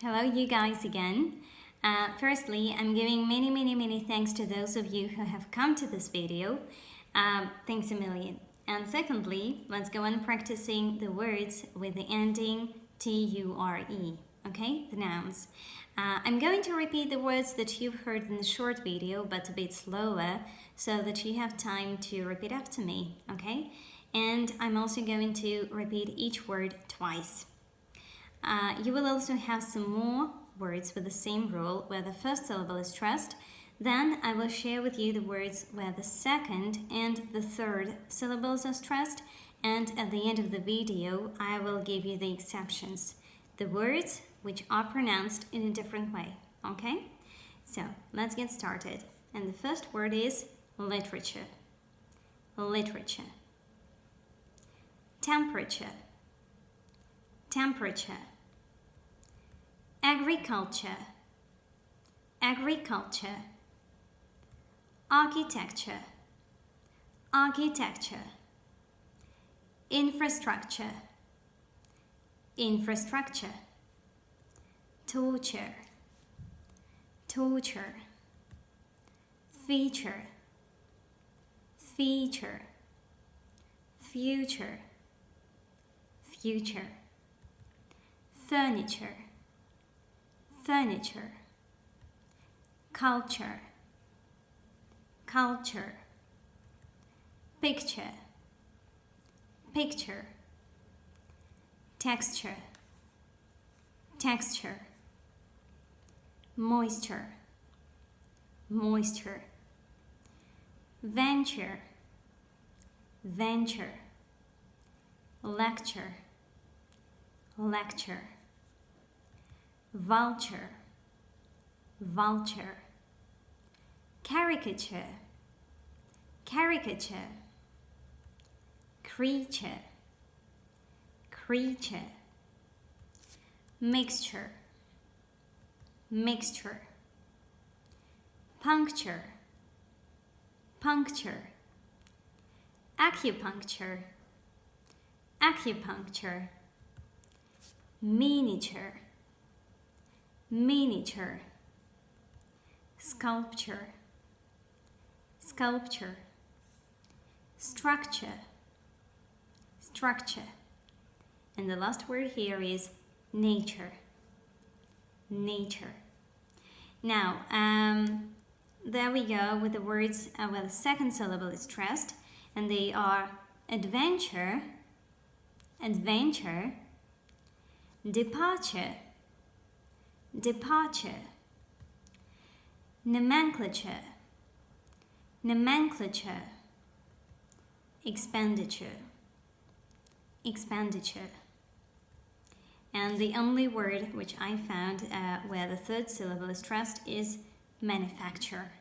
Hello you guys again. Firstly, I'm giving many thanks to those of you who have come to this video. Thanks a million. And secondly, let's go on practicing the words with the ending T-U-R-E, okay, the nouns. I'm going to repeat the words that you've heard in the short video, but a bit slower, so that you have time to repeat after me, okay? And I'm also going to repeat each word twice. You will also have some more words with the same rule where the first syllable is stressed. Then I will share with you the words where the second and the third syllables are stressed, and at the end of the video I will give you the exceptions, the words which are pronounced in a different way, okay? So let's get started. And the first word is literature. Literature. Temperature. Temperature. Agriculture. Agriculture. Architecture. Architecture. Infrastructure. Infrastructure. Torture. Torture. Feature. Feature. Future. Future. Furniture. Furniture. Culture. Culture. Picture. Picture. Texture. Texture. Moisture. Moisture. Venture. Venture. Lecture. Lecture. Vulture. Vulture. Caricature. Caricature. Creature. Creature. Mixture. Mixture. Puncture. Puncture. Acupuncture. Acupuncture. Miniature. Miniature. Sculpture. Sculpture. Structure. Structure. And the last word here is nature. Nature. Now, there we go with the words where the second syllable is stressed, and they are adventure, adventure, departure, departure, nomenclature, nomenclature, expenditure, expenditure. And the only word which I found where the third syllable is stressed is manufacture,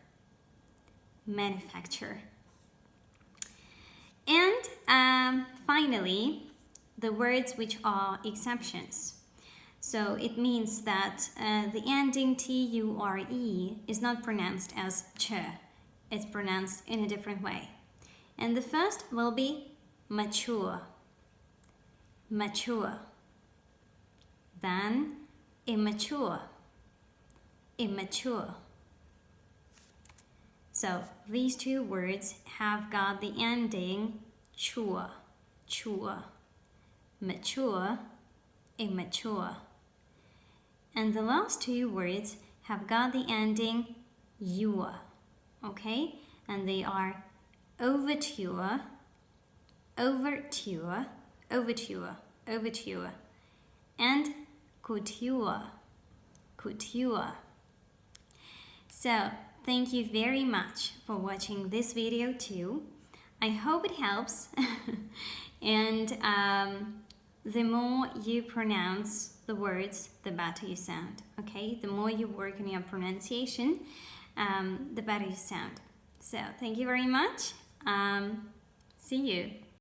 manufacture. And finally, the words which are exceptions. So it means that the ending T-U-R-E is not pronounced as ch, it's pronounced in a different way. And the first will be mature, mature. Then immature, immature. So these two words have got the ending chua, chua, mature, immature. And the last two words have got the ending juə, okay? And they are overture, overture, overture, overture, and couture, couture. So thank you very much for watching this video too. I hope it helps. And the more you pronounce the words, the better you sound, okay? The more you work on your pronunciation, the better you sound. So thank you very much. See you.